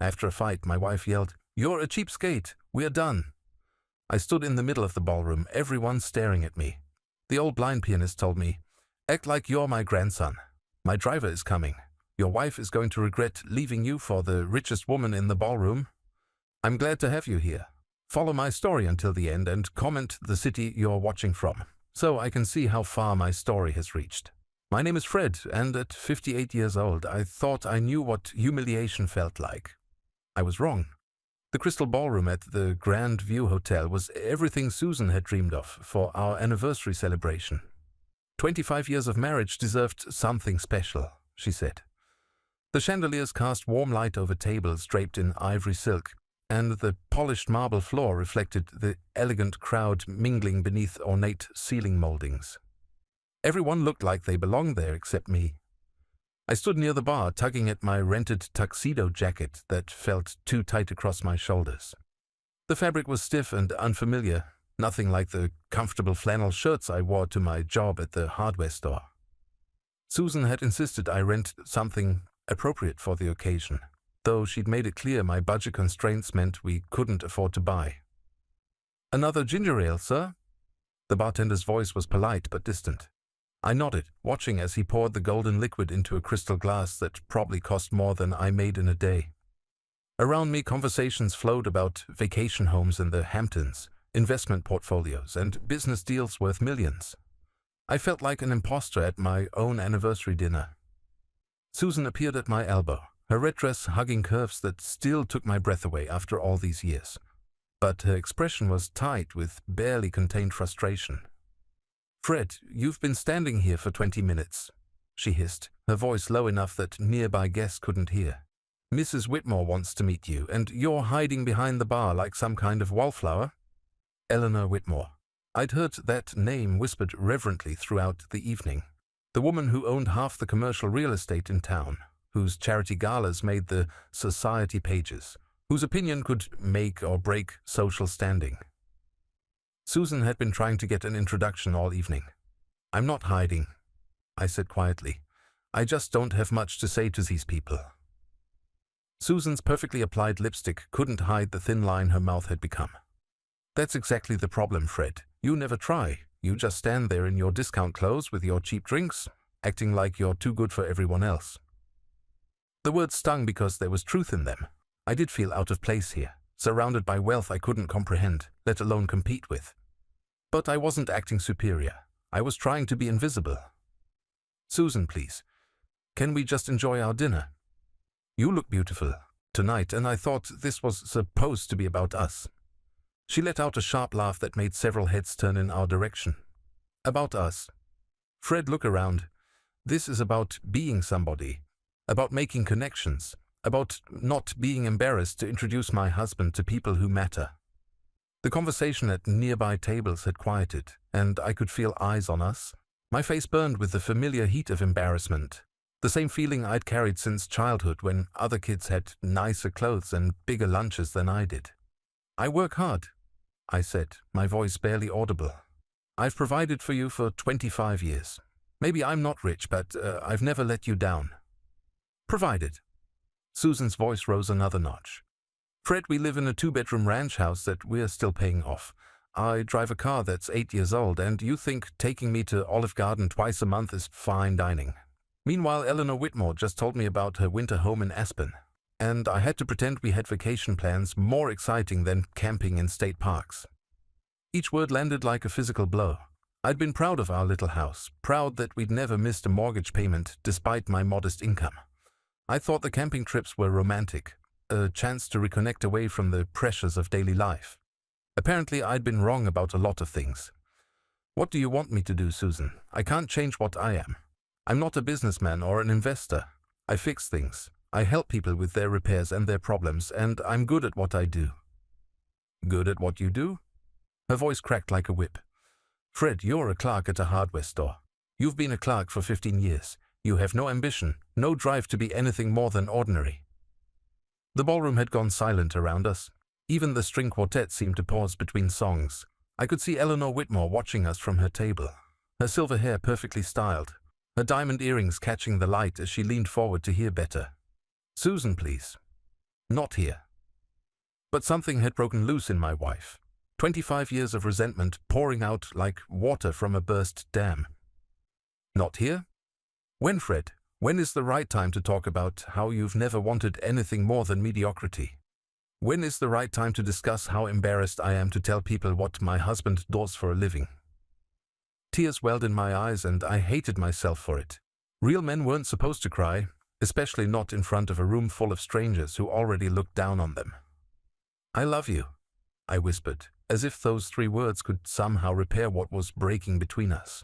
After a fight, my wife yelled, "You're a cheapskate. We're done." I stood in the middle of the ballroom, everyone staring at me. The old blind pianist told me, "Act like you're my grandson. My driver is coming. Your wife is going to regret leaving you for the richest woman in the ballroom. I'm glad to have you here. Follow my story until the end and comment the city you're watching from, so I can see how far my story has reached. My name is Fred, and at 58 years old, I thought I knew what humiliation felt like. I was wrong. The Crystal Ballroom at the Grand View Hotel was everything Susan had dreamed of for our anniversary celebration. 25 years of marriage deserved something special, she said. The chandeliers cast warm light over tables draped in ivory silk, and the polished marble floor reflected the elegant crowd mingling beneath ornate ceiling moldings. Everyone looked like they belonged there except me. I stood near the bar, tugging at my rented tuxedo jacket that felt too tight across my shoulders. The fabric was stiff and unfamiliar, nothing like the comfortable flannel shirts I wore to my job at the hardware store. Susan had insisted I rent something appropriate for the occasion, though she'd made it clear my budget constraints meant we couldn't afford to buy. "Another ginger ale, sir?" The bartender's voice was polite but distant. I nodded, watching as he poured the golden liquid into a crystal glass that probably cost more than I made in a day. Around me, conversations flowed about vacation homes in the Hamptons, investment portfolios, and business deals worth millions. I felt like an imposter at my own anniversary dinner. Susan appeared at my elbow, her red dress hugging curves that still took my breath away after all these years. But her expression was tight with barely contained frustration. "Fred, you've been standing here for 20 minutes, she hissed, her voice low enough that nearby guests couldn't hear. "Mrs. Whitmore wants to meet you, and you're hiding behind the bar like some kind of wallflower." Eleanor Whitmore. I'd heard that name whispered reverently throughout the evening. The woman who owned half the commercial real estate in town, whose charity galas made the society pages, whose opinion could make or break social standing. Susan had been trying to get an introduction all evening. "I'm not hiding," I said quietly. "I just don't have much to say to these people." Susan's perfectly applied lipstick couldn't hide the thin line her mouth had become. "That's exactly the problem, Fred. You never try. You just stand there in your discount clothes with your cheap drinks, acting like you're too good for everyone else." The words stung because there was truth in them. I did feel out of place here, surrounded by wealth I couldn't comprehend, let alone compete with. But I wasn't acting superior. I was trying to be invisible. "Susan, please. Can we just enjoy our dinner? You look beautiful tonight, and I thought this was supposed to be about us." She let out a sharp laugh that made several heads turn in our direction. "About us?" Fred, look around. "This is about being somebody, about making connections, about not being embarrassed to introduce my husband to people who matter." The conversation at nearby tables had quieted, and I could feel eyes on us. My face burned with the familiar heat of embarrassment, the same feeling I'd carried since childhood when other kids had nicer clothes and bigger lunches than I did. "I work hard," I said, my voice barely audible. "I've provided for you for 25 years. Maybe I'm not rich, but I've never let you down." "Provided." Susan's voice rose another notch. "Fred, we live in a 2-bedroom ranch house that we're still paying off. I drive a car that's 8 years old, and you think taking me to Olive Garden twice a month is fine dining. Meanwhile, Eleanor Whitmore just told me about her winter home in Aspen, and I had to pretend we had vacation plans more exciting than camping in state parks." Each word landed like a physical blow. I'd been proud of our little house, proud that we'd never missed a mortgage payment despite my modest income. I thought the camping trips were romantic, a chance to reconnect away from the pressures of daily life. Apparently, I'd been wrong about a lot of things. "What do you want me to do, Susan? I can't change what I am. I'm not a businessman or an investor. I fix things. I help people with their repairs and their problems, and I'm good at what I do." "Good at what you do?" Her voice cracked like a whip. "Fred, you're a clerk at a hardware store. You've been a clerk for 15 years. You have no ambition, no drive to be anything more than ordinary." The ballroom had gone silent around us. Even the string quartet seemed to pause between songs. I could see Eleanor Whitmore watching us from her table, her silver hair perfectly styled, her diamond earrings catching the light as she leaned forward to hear better. "Susan, please." Not here. But something had broken loose in my wife. 25 years of resentment pouring out like water from a burst dam. Not here? When, Fred? When is the right time to talk about how you've never wanted anything more than mediocrity? When is the right time to discuss how embarrassed I am to tell people what my husband does for a living? Tears welled in my eyes and I hated myself for it. Real men weren't supposed to cry, especially not in front of a room full of strangers who already looked down on them. I love you, I whispered, as if those 3 words could somehow repair what was breaking between us.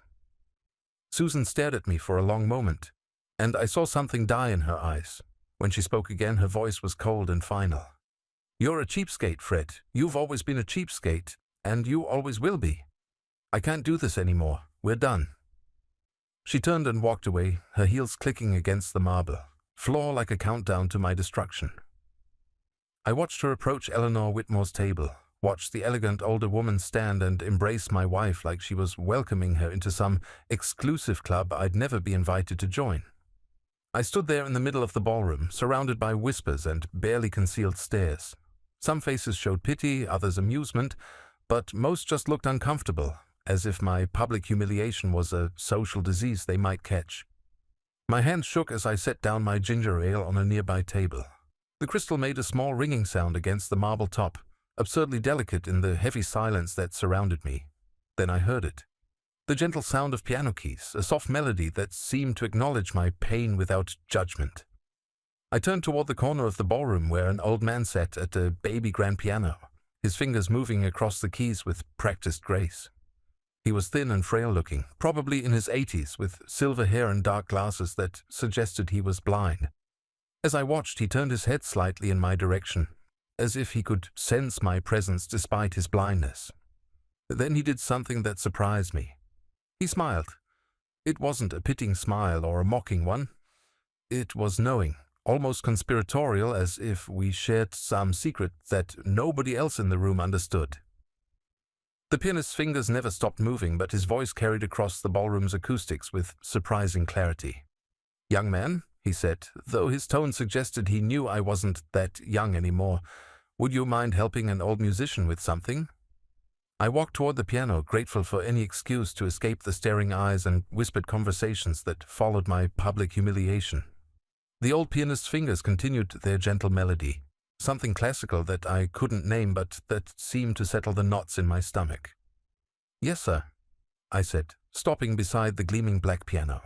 Susan stared at me for a long moment, and I saw something die in her eyes. When she spoke again, her voice was cold and final. You're a cheapskate, Fred. You've always been a cheapskate, and you always will be. I can't do this anymore. We're done. She turned and walked away, her heels clicking against the marble, floor like a countdown to my destruction. I watched her approach Eleanor Whitmore's table, watched the elegant older woman stand and embrace my wife like she was welcoming her into some exclusive club I'd never be invited to join. I stood there in the middle of the ballroom, surrounded by whispers and barely concealed stares. Some faces showed pity, others amusement, but most just looked uncomfortable, as if my public humiliation was a social disease they might catch. My hands shook as I set down my ginger ale on a nearby table. The crystal made a small ringing sound against the marble top, absurdly delicate in the heavy silence that surrounded me. Then I heard it. The gentle sound of piano keys, a soft melody that seemed to acknowledge my pain without judgment. I turned toward the corner of the ballroom where an old man sat at a baby grand piano, his fingers moving across the keys with practiced grace. He was thin and frail-looking, probably in his 80s, with silver hair and dark glasses that suggested he was blind. As I watched, he turned his head slightly in my direction, as if he could sense my presence despite his blindness. Then he did something that surprised me. He smiled. It wasn't a pitying smile or a mocking one. It was knowing, almost conspiratorial, as if we shared some secret that nobody else in the room understood. The pianist's fingers never stopped moving, but his voice carried across the ballroom's acoustics with surprising clarity. "Young man," he said, though his tone suggested he knew I wasn't that young anymore, "would you mind helping an old musician with something?" I walked toward the piano, grateful for any excuse to escape the staring eyes and whispered conversations that followed my public humiliation. The old pianist's fingers continued their gentle melody, something classical that I couldn't name but that seemed to settle the knots in my stomach. "Yes, sir," I said, stopping beside the gleaming black piano.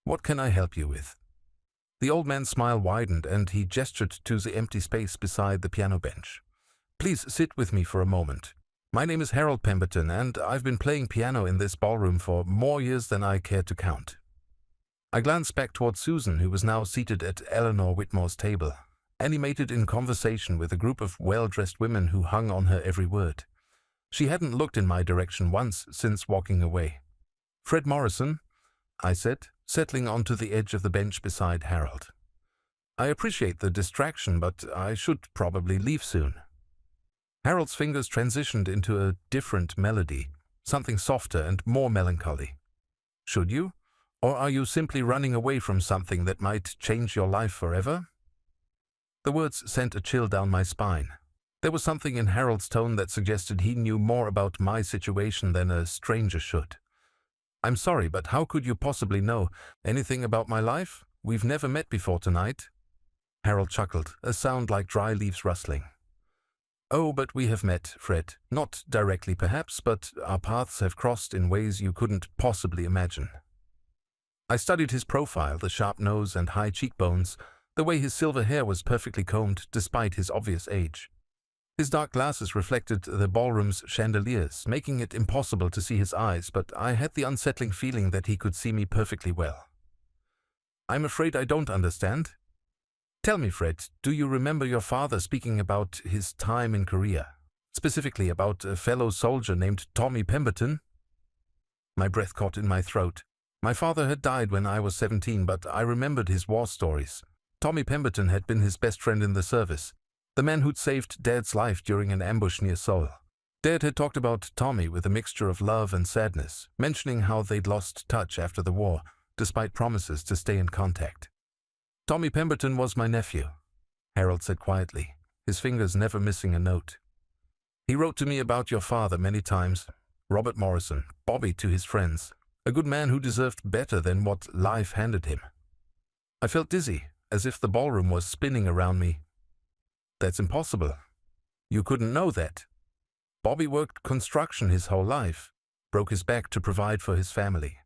"What can I help you with?" The old man's smile widened and he gestured to the empty space beside the piano bench. "Please sit with me for a moment. My name is Harold Pemberton, and I've been playing piano in this ballroom for more years than I care to count." I glanced back toward Susan, who was now seated at Eleanor Whitmore's table, animated in conversation with a group of well-dressed women who hung on her every word. She hadn't looked in my direction once since walking away. "Fred Morrison," I said, settling onto the edge of the bench beside Harold. "I appreciate the distraction, but I should probably leave soon." Harold's fingers transitioned into a different melody, something softer and more melancholy. "Should you? Or are you simply running away from something that might change your life forever?" The words sent a chill down my spine. There was something in Harold's tone that suggested he knew more about my situation than a stranger should. "I'm sorry, but how could you possibly know anything about my life? We've never met before tonight." Harold chuckled, a sound like dry leaves rustling. "Oh, but we have met, Fred. Not directly, perhaps, but our paths have crossed in ways you couldn't possibly imagine." I studied his profile, the sharp nose and high cheekbones, the way his silver hair was perfectly combed despite his obvious age. His dark glasses reflected the ballroom's chandeliers, making it impossible to see his eyes, but I had the unsettling feeling that he could see me perfectly well. "I'm afraid I don't understand. Tell me, Fred, do you remember your father speaking about his time in Korea? Specifically about a fellow soldier named Tommy Pemberton?" My breath caught in my throat. My father had died when I was 17, but I remembered his war stories. Tommy Pemberton had been his best friend in the service, the man who'd saved Dad's life during an ambush near Seoul. Dad had talked about Tommy with a mixture of love and sadness, mentioning how they'd lost touch after the war, despite promises to stay in contact. "Tommy Pemberton was my nephew," Harold said quietly. his fingers never missing a note. He wrote to me about your father many times. Robert Morrison, Bobby to his friends. A good man who deserved better than what life handed him. I felt dizzy, as if the ballroom was spinning around me. That's impossible. You couldn't know that. Bobby worked construction his whole life, broke his back to provide for his family.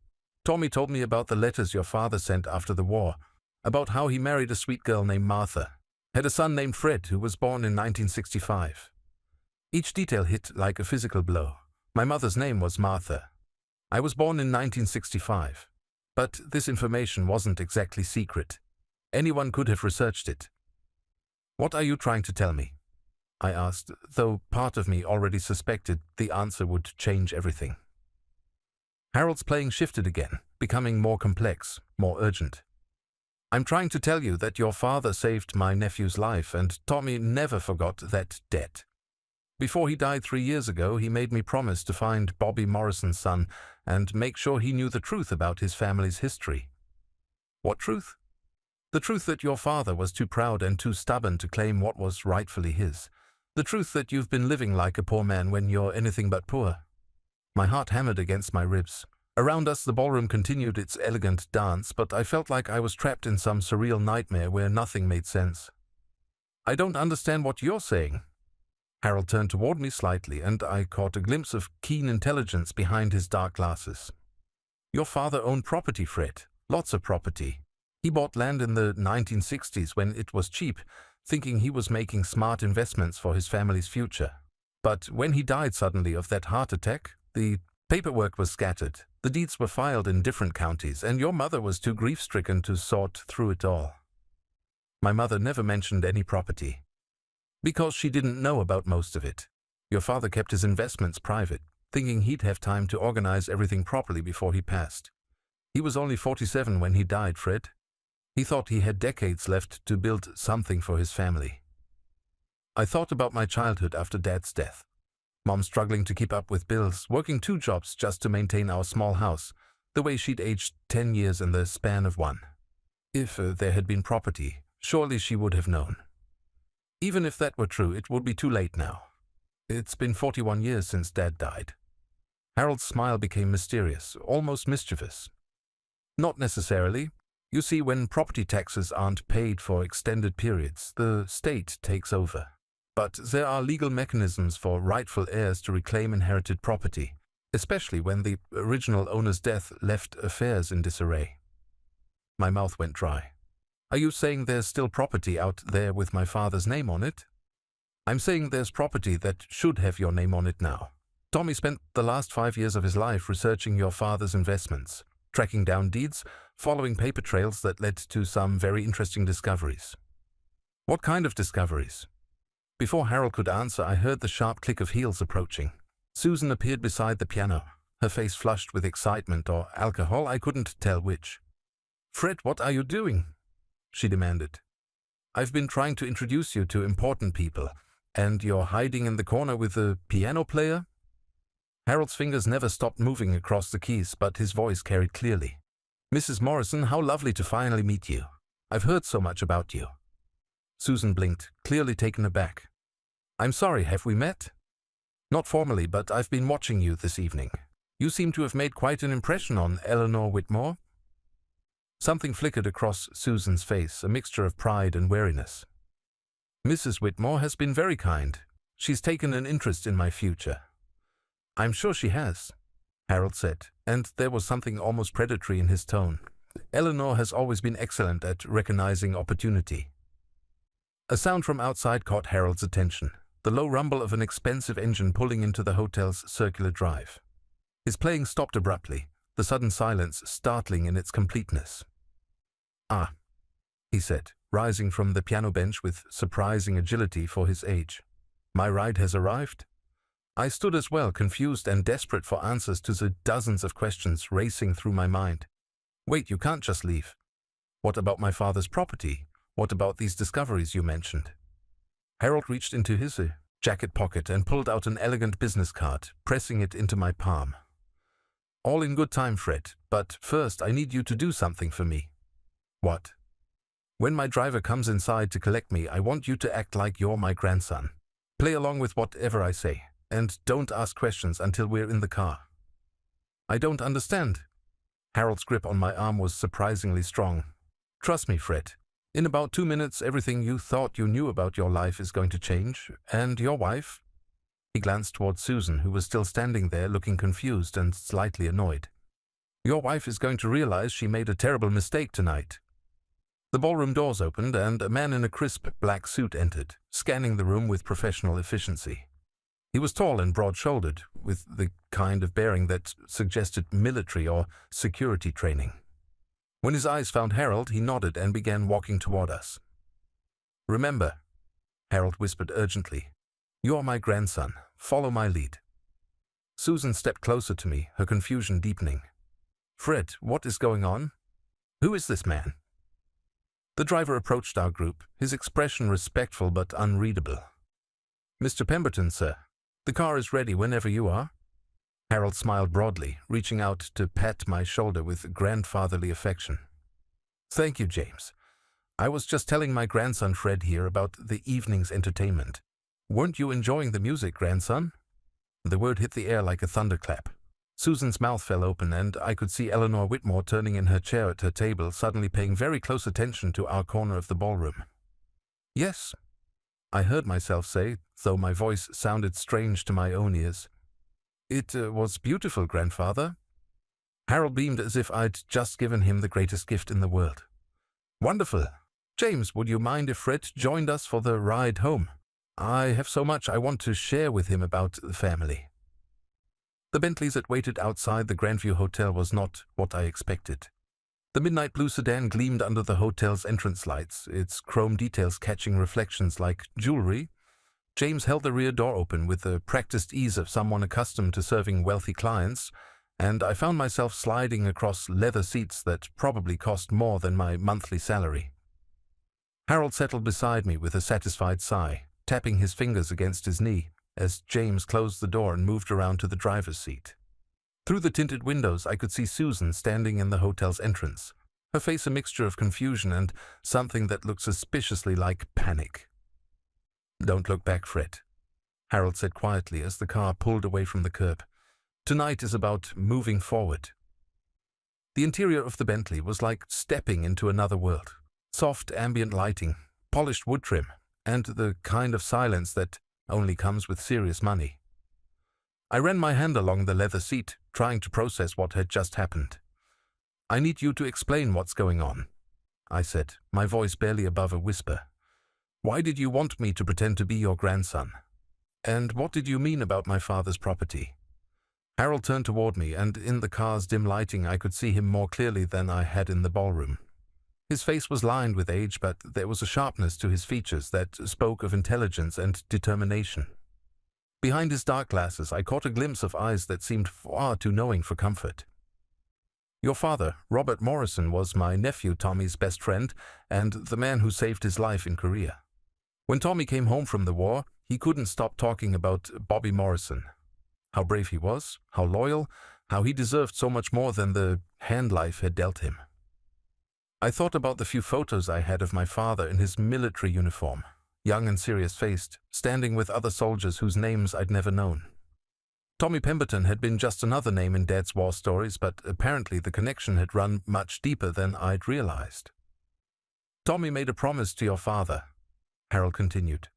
Tommy told me about the letters your father sent after the war, about how he married a sweet girl named Martha, had a son named Fred who was born in 1965. Each detail hit like a physical blow. My mother's name was Martha. I was born in 1965. But this information wasn't exactly secret. Anyone could have researched it. What are you trying to tell me? I asked, though part of me already suspected the answer would change everything. Harold's playing shifted again, becoming more complex, more urgent. I'm trying to tell you that your father saved my nephew's life, and Tommy never forgot that debt. Before he died 3 years ago, he made me promise to find Bobby Morrison's son and make sure he knew the truth about his family's history. What truth? The truth that your father was too proud and too stubborn to claim what was rightfully his. The truth that you've been living like a poor man when you're anything but poor. My heart hammered against my ribs. Around us the ballroom continued its elegant dance, but I felt like I was trapped in some surreal nightmare where nothing made sense. I don't understand what you're saying. Harold turned toward me slightly, and I caught a glimpse of keen intelligence behind his dark glasses. Your father owned property, Fred. Lots of property. He bought land in the 1960s when it was cheap, thinking he was making smart investments for his family's future. But when he died suddenly of that heart attack, the paperwork was scattered, the deeds were filed in different counties, and your mother was too grief-stricken to sort through it all. My mother never mentioned any property, because she didn't know about most of it. Your father kept his investments private, thinking he'd have time to organize everything properly before he passed. He was only 47 when he died, Fred. He thought he had decades left to build something for his family. I thought about my childhood after Dad's death. Mom struggling to keep up with bills, working 2 jobs just to maintain our small house, the way she'd aged 10 years in the span of 1. If there had been property, surely she would have known. Even if that were true, it would be too late now. It's been 41 years since Dad died. Harold's smile became mysterious, almost mischievous. Not necessarily. You see, when property taxes aren't paid for extended periods, the state takes over. But there are legal mechanisms for rightful heirs to reclaim inherited property, especially when the original owner's death left affairs in disarray. My mouth went dry. Are you saying there's still property out there with my father's name on it? I'm saying there's property that should have your name on it now. Tommy spent the last 5 years of his life researching your father's investments, tracking down deeds, following paper trails that led to some very interesting discoveries. What kind of discoveries? Before Harold could answer, I heard the sharp click of heels approaching. Susan appeared beside the piano, her face flushed with excitement or alcohol, I couldn't tell which. Fred, what are you doing? She demanded. I've been trying to introduce you to important people, and you're hiding in the corner with the piano player? Harold's fingers never stopped moving across the keys, but his voice carried clearly. Mrs. Morrison, how lovely to finally meet you. I've heard so much about you. Susan blinked, clearly taken aback. I'm sorry, have we met? Not formally, but I've been watching you this evening. You seem to have made quite an impression on Eleanor Whitmore. Something flickered across Susan's face, a mixture of pride and wariness. Mrs. Whitmore has been very kind. She's taken an interest in my future. I'm sure she has, Harold said, and there was something almost predatory in his tone. Eleanor has always been excellent at recognizing opportunity. A sound from outside caught Harold's attention, the low rumble of an expensive engine pulling into the hotel's circular drive. His playing stopped abruptly, the sudden silence startling in its completeness. Ah, he said, rising from the piano bench with surprising agility for his age. My ride has arrived? I stood as well, confused and desperate for answers to the dozens of questions racing through my mind. Wait, you can't just leave. What about my father's property? What about these discoveries you mentioned? Harold reached into his jacket pocket and pulled out an elegant business card, pressing it into my palm. All in good time, Fred, but first I need you to do something for me. What? When my driver comes inside to collect me, I want you to act like you're my grandson. Play along with whatever I say, and don't ask questions until we're in the car." "I don't understand." Harold's grip on my arm was surprisingly strong. "Trust me, Fred. In about 2 minutes, everything you thought you knew about your life is going to change, and your wife." He glanced toward Susan, who was still standing there looking confused and slightly annoyed. "Your wife is going to realize she made a terrible mistake tonight." The ballroom doors opened, and a man in a crisp black suit entered, scanning the room with professional efficiency. He was tall and broad-shouldered, with the kind of bearing that suggested military or security training. When his eyes found Harold, he nodded and began walking toward us. "Remember," Harold whispered urgently, "you're my grandson. Follow my lead." Susan stepped closer to me, her confusion deepening. "Fred, what is going on? Who is this man?" The driver approached our group, his expression respectful but unreadable. "Mr. Pemberton, sir. The car is ready whenever you are." Harold smiled broadly, reaching out to pat my shoulder with grandfatherly affection. "Thank you, James. I was just telling my grandson Fred here about the evening's entertainment. Weren't you enjoying the music, grandson?" The word hit the air like a thunderclap. Susan's mouth fell open, and I could see Eleanor Whitmore turning in her chair at her table, suddenly paying very close attention to our corner of the ballroom. "Yes," I heard myself say, though my voice sounded strange to my own ears. "It was beautiful, grandfather." Harold beamed as if I'd just given him the greatest gift in the world. "Wonderful. James, would you mind if Fred joined us for the ride home? I have so much I want to share with him about the family." The Bentleys that waited outside the Grandview Hotel was not what I expected. The midnight blue sedan gleamed under the hotel's entrance lights, its chrome details catching reflections like jewelry. James held the rear door open with the practiced ease of someone accustomed to serving wealthy clients, and I found myself sliding across leather seats that probably cost more than my monthly salary. Harold settled beside me with a satisfied sigh, tapping his fingers against his knee, as James closed the door and moved around to the driver's seat. Through the tinted windows, I could see Susan standing in the hotel's entrance, her face a mixture of confusion and something that looked suspiciously like panic. "Don't look back, Fred," Harold said quietly as the car pulled away from the curb. "Tonight is about moving forward." The interior of the Bentley was like stepping into another world. Soft ambient lighting, polished wood trim, and the kind of silence that only comes with serious money. I ran my hand along the leather seat, trying to process what had just happened. "I need you to explain what's going on," I said, my voice barely above a whisper. "Why did you want me to pretend to be your grandson? And what did you mean about my father's property?" Harold turned toward me, and in the car's dim lighting I could see him more clearly than I had in the ballroom. His face was lined with age, but there was a sharpness to his features that spoke of intelligence and determination. Behind his dark glasses, I caught a glimpse of eyes that seemed far too knowing for comfort. "Your father, Robert Morrison, was my nephew Tommy's best friend and the man who saved his life in Korea. When Tommy came home from the war, he couldn't stop talking about Bobby Morrison. How brave he was, how loyal, how he deserved so much more than the hand life had dealt him. I thought about the few photos I had of my father in his military uniform, young and serious-faced, standing with other soldiers whose names I'd never known. Tommy Pemberton had been just another name in Dad's war stories, but apparently the connection had run much deeper than I'd realized. "Tommy made a promise to your father," Harold continued.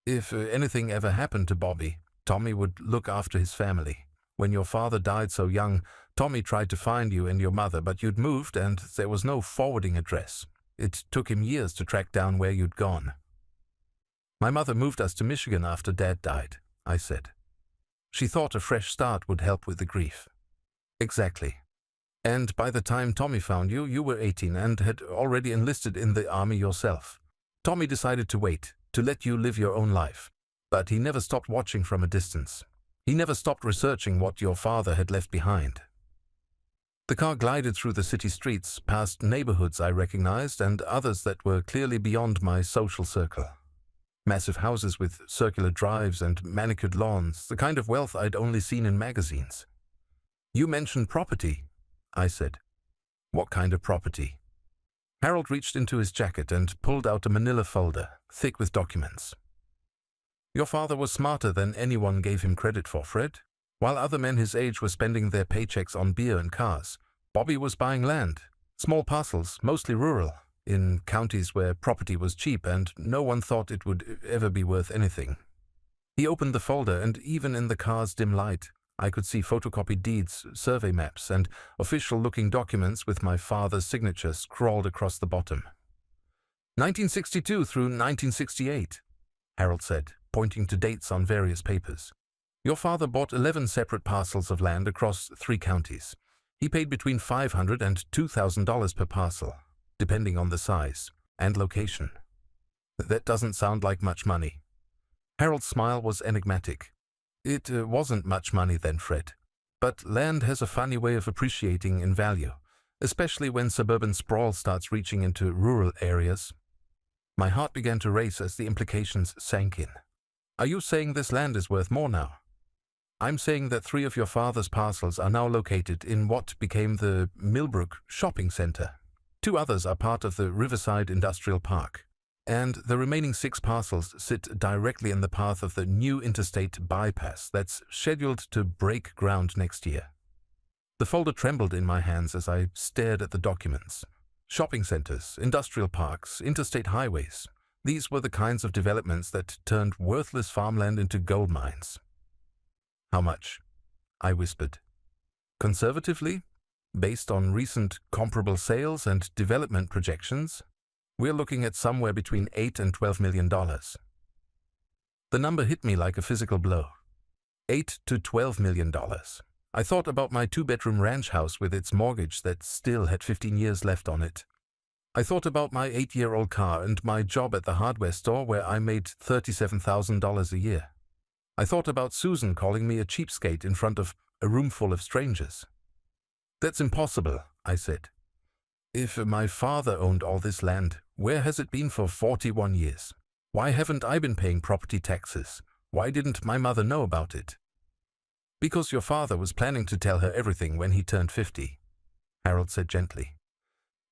"If anything ever happened to Bobby, Tommy would look after his family. When your father died so young, Tommy tried to find you and your mother, but you'd moved and there was no forwarding address. It took him years to track down where you'd gone." "My mother moved us to Michigan after Dad died," I said. "She thought a fresh start would help with the grief." "Exactly. And by the time Tommy found you, you were 18 and had already enlisted in the army yourself. Tommy decided to wait, to let you live your own life. But he never stopped watching from a distance. He never stopped researching what your father had left behind." The car glided through the city streets, past neighborhoods I recognized and others that were clearly beyond my social circle. Massive houses with circular drives and manicured lawns, the kind of wealth I'd only seen in magazines. "You mentioned property," I said. "What kind of property?" Harold reached into his jacket and pulled out a manila folder, thick with documents. Your father was smarter than anyone gave him credit for, Fred. While other men his age were spending their paychecks on beer and cars, Bobby was buying land, small parcels, mostly rural, in counties where property was cheap and no one thought it would ever be worth anything. He opened the folder, and even in the car's dim light, I could see photocopied deeds, survey maps, and official-looking documents with my father's signature scrawled across the bottom. 1962 through 1968, Harold said, pointing to dates on various papers. Your father bought 11 separate parcels of land across 3 counties. He paid between $500 and $2,000 per parcel, depending on the size and location. That doesn't sound like much money. Harold's smile was enigmatic. It wasn't much money then, Fred. But land has a funny way of appreciating in value, especially when suburban sprawl starts reaching into rural areas. My heart began to race as the implications sank in. Are you saying this land is worth more now? I'm saying that 3 of your father's parcels are now located in what became the Millbrook Shopping Center. 2 others are part of the Riverside Industrial Park. And the remaining 6 parcels sit directly in the path of the new interstate bypass that's scheduled to break ground next year. The folder trembled in my hands as I stared at the documents. Shopping centers, industrial parks, interstate highways. These were the kinds of developments that turned worthless farmland into gold mines. How much? I whispered. Conservatively, based on recent comparable sales and development projections, we're looking at somewhere between $8 and $12 million. The number hit me like a physical blow. $8 to $12 million. I thought about my 2-bedroom ranch house with its mortgage that still had 15 years left on it. I thought about my 8-year-old car and my job at the hardware store where I made $37,000 a year. I thought about Susan calling me a cheapskate in front of a room full of strangers. That's impossible, I said. If my father owned all this land, where has it been for 41 years? Why haven't I been paying property taxes? Why didn't my mother know about it? Because your father was planning to tell her everything when he turned 50, Harold said gently.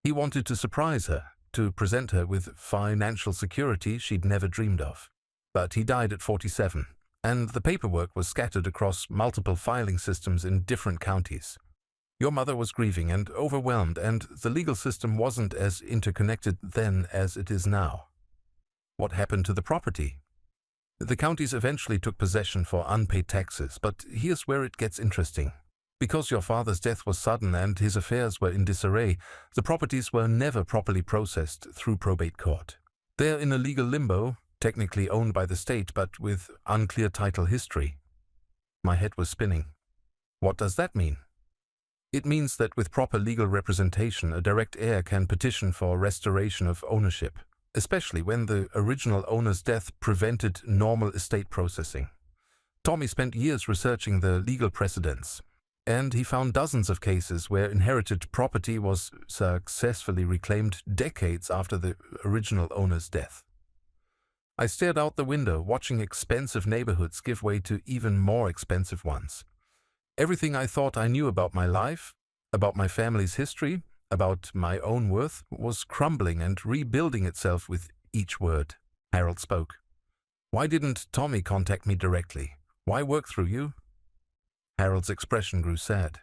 He wanted to surprise her, to present her with financial security she'd never dreamed of. But he died at 47, and the paperwork was scattered across multiple filing systems in different counties. Your mother was grieving and overwhelmed, and the legal system wasn't as interconnected then as it is now. What happened to the property? The counties eventually took possession for unpaid taxes, but here's where it gets interesting. Because your father's death was sudden and his affairs were in disarray, the properties were never properly processed through probate court. They're in a legal limbo, technically owned by the state, but with unclear title history. My head was spinning. What does that mean? It means that with proper legal representation, a direct heir can petition for restoration of ownership, especially when the original owner's death prevented normal estate processing. Tommy spent years researching the legal precedents, and he found dozens of cases where inherited property was successfully reclaimed decades after the original owner's death. I stared out the window, watching expensive neighborhoods give way to even more expensive ones. Everything I thought I knew about my life, about my family's history, about my own worth, was crumbling and rebuilding itself with each word. Harold spoke. Why didn't Tommy contact me directly? Why work through you? Harold's expression grew sad.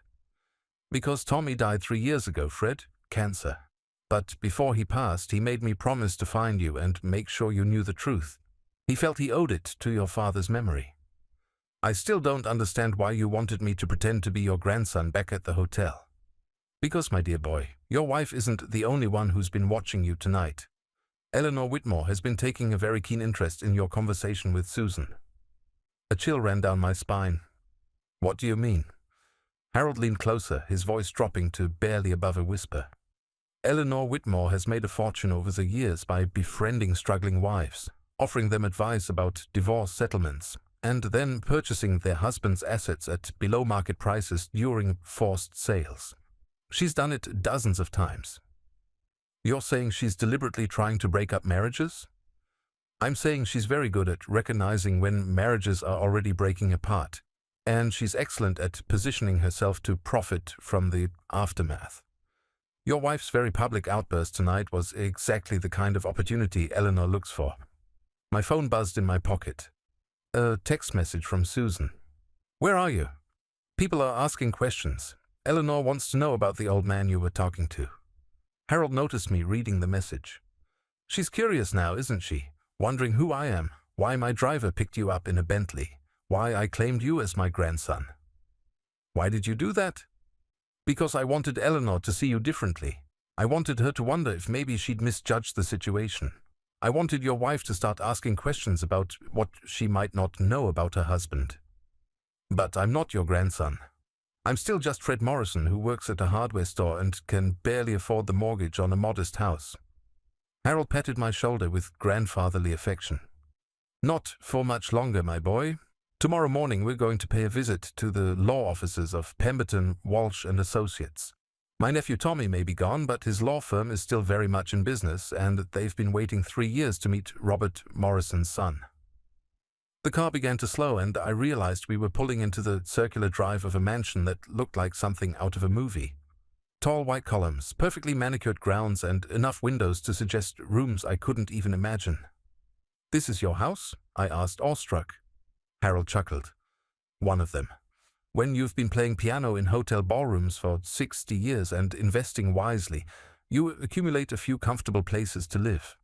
Because Tommy died 3 years ago, Fred. Cancer. But before he passed, he made me promise to find you and make sure you knew the truth. He felt he owed it to your father's memory. I still don't understand why you wanted me to pretend to be your grandson back at the hotel. Because, my dear boy, your wife isn't the only one who's been watching you tonight. Eleanor Whitmore has been taking a very keen interest in your conversation with Susan. A chill ran down my spine. What do you mean? Harold leaned closer, his voice dropping to barely above a whisper. Eleanor Whitmore has made a fortune over the years by befriending struggling wives, offering them advice about divorce settlements, and then purchasing their husbands' assets at below-market prices during forced sales. She's done it dozens of times. You're saying she's deliberately trying to break up marriages? I'm saying she's very good at recognizing when marriages are already breaking apart, and she's excellent at positioning herself to profit from the aftermath. Your wife's very public outburst tonight was exactly the kind of opportunity Eleanor looks for. My phone buzzed in my pocket. A text message from Susan. Where are you? People are asking questions. Eleanor wants to know about the old man you were talking to. Harold noticed me reading the message. She's curious now, isn't she? Wondering who I am, why my driver picked you up in a Bentley, why I claimed you as my grandson. Why did you do that? Because I wanted Eleanor to see you differently. I wanted her to wonder if maybe she'd misjudged the situation. I wanted your wife to start asking questions about what she might not know about her husband. But I'm not your grandson. I'm still just Fred Morrison, who works at a hardware store and can barely afford the mortgage on a modest house. Harold patted my shoulder with grandfatherly affection. Not for much longer, my boy. Tomorrow morning we're going to pay a visit to the law offices of Pemberton, Walsh and Associates. My nephew Tommy may be gone, but his law firm is still very much in business, and they've been waiting 3 years to meet Robert Morrison's son. The car began to slow, and I realized we were pulling into the circular drive of a mansion that looked like something out of a movie. Tall white columns, perfectly manicured grounds, and enough windows to suggest rooms I couldn't even imagine. "This is your house?" I asked, awestruck. Harold chuckled. "One of them. When you've been playing piano in hotel ballrooms for 60 years and investing wisely, you accumulate a few comfortable places to live.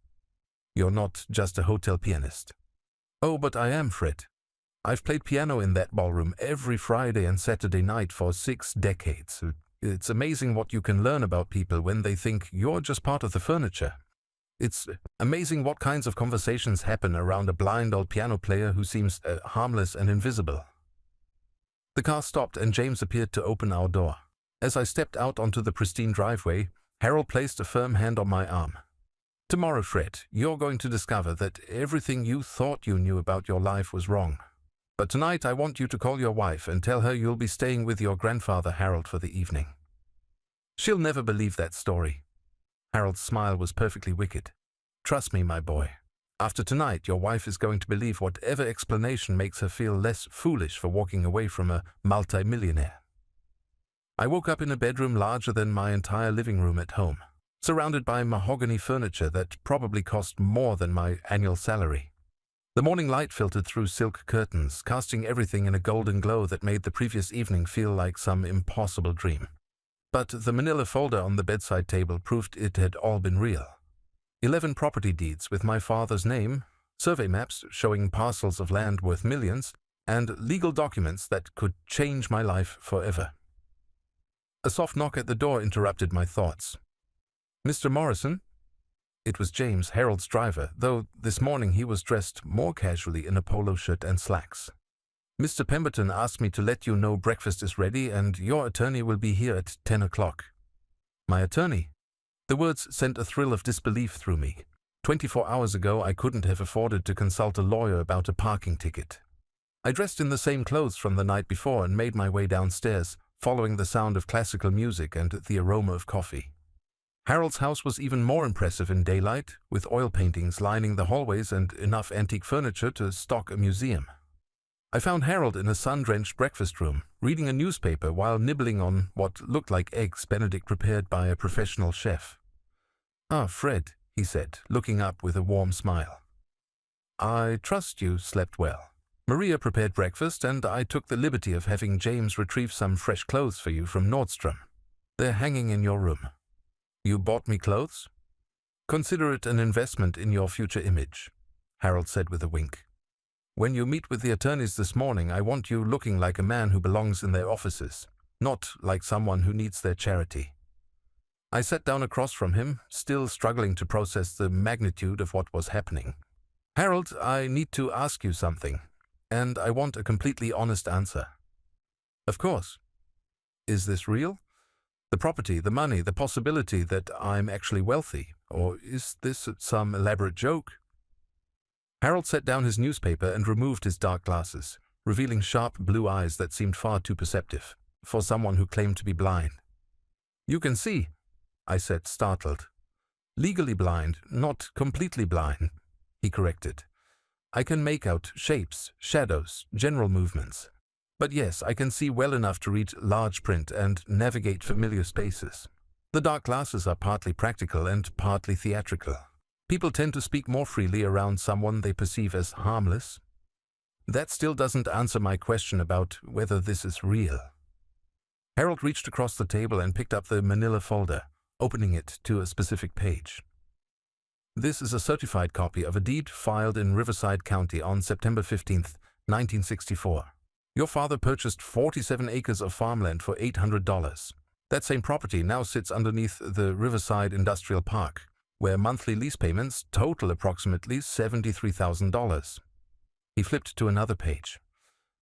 You're not just a hotel pianist." "Oh, but I am, Fred. I've played piano in that ballroom every Friday and Saturday night for 6 decades. It's amazing what you can learn about people when they think you're just part of the furniture. It's amazing what kinds of conversations happen around a blind old piano player who seems harmless and invisible." The car stopped and James appeared to open our door. As I stepped out onto the pristine driveway, Harold placed a firm hand on my arm. "Tomorrow, Fred, you're going to discover that everything you thought you knew about your life was wrong. But tonight I want you to call your wife and tell her you'll be staying with your grandfather Harold for the evening. She'll never believe that story." Harold's smile was perfectly wicked. "Trust me, my boy. After tonight, your wife is going to believe whatever explanation makes her feel less foolish for walking away from a multimillionaire." I woke up in a bedroom larger than my entire living room at home, surrounded by mahogany furniture that probably cost more than my annual salary. The morning light filtered through silk curtains, casting everything in a golden glow that made the previous evening feel like some impossible dream. But the manila folder on the bedside table proved it had all been real. 11 property deeds with my father's name, survey maps showing parcels of land worth millions, and legal documents that could change my life forever. A soft knock at the door interrupted my thoughts. "Mr. Morrison?" It was James, Harold's driver, though this morning he was dressed more casually in a polo shirt and slacks. "Mr. Pemberton asked me to let you know breakfast is ready and your attorney will be here at 10 o'clock. "My attorney?" The words sent a thrill of disbelief through me. 24 hours ago I couldn't have afforded to consult a lawyer about a parking ticket. I dressed in the same clothes from the night before and made my way downstairs, following the sound of classical music and the aroma of coffee. Harold's house was even more impressive in daylight, with oil paintings lining the hallways and enough antique furniture to stock a museum. I found Harold in a sun-drenched breakfast room, reading a newspaper while nibbling on what looked like eggs Benedict prepared by a professional chef. "Ah, Fred," he said, looking up with a warm smile. "I trust you slept well. Maria prepared breakfast, and I took the liberty of having James retrieve some fresh clothes for you from Nordstrom. They're hanging in your room. You bought me clothes? Consider it an investment in your future image," Harold said with a wink. "When you meet with the attorneys this morning, I want you looking like a man who belongs in their offices, not like someone who needs their charity." I sat down across from him, still struggling to process the magnitude of what was happening. "Harold, I need to ask you something, and I want a completely honest answer." "Of course." "Is this real? The property, the money, the possibility that I'm actually wealthy, or is this some elaborate joke?" Harold set down his newspaper and removed his dark glasses, revealing sharp blue eyes that seemed far too perceptive for someone who claimed to be blind. "You can see," I said, startled. "Legally blind, not completely blind," he corrected. "I can make out shapes, shadows, general movements. But yes, I can see well enough to read large print and navigate familiar spaces. The dark glasses are partly practical and partly theatrical. People tend to speak more freely around someone they perceive as harmless. That still doesn't answer my question about whether this is real. Harold reached across the table and picked up the manila folder, opening it to a specific page. This is a certified copy of a deed filed in Riverside County on September 15, 1964. Your father purchased 47 acres of farmland for $800. That same property now sits underneath the Riverside Industrial Park, where monthly lease payments total approximately $73,000. He flipped to another page.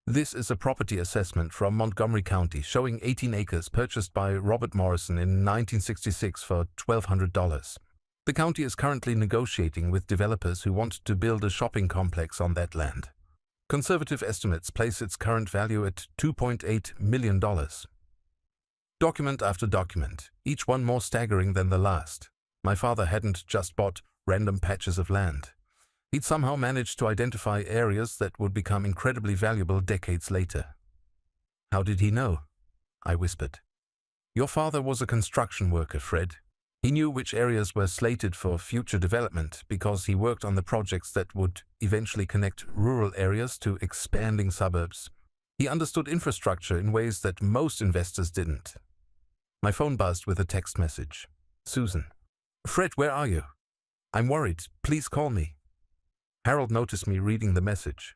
This is a property assessment from Montgomery County showing 18 acres purchased by Robert Morrison in 1966 for $1,200. The county is currently negotiating with developers who want to build a shopping complex on that land. Conservative estimates place its current value at $2.8 million. Document after document, each one more staggering than the last. My father hadn't just bought random patches of land. He'd somehow managed to identify areas that would become incredibly valuable decades later. How did he know? I whispered. Your father was a construction worker, Fred. He knew which areas were slated for future development because he worked on the projects that would eventually connect rural areas to expanding suburbs. He understood infrastructure in ways that most investors didn't. My phone buzzed with a text message. Susan. Fred, where are you? I'm worried. Please call me. Harold noticed me reading the message.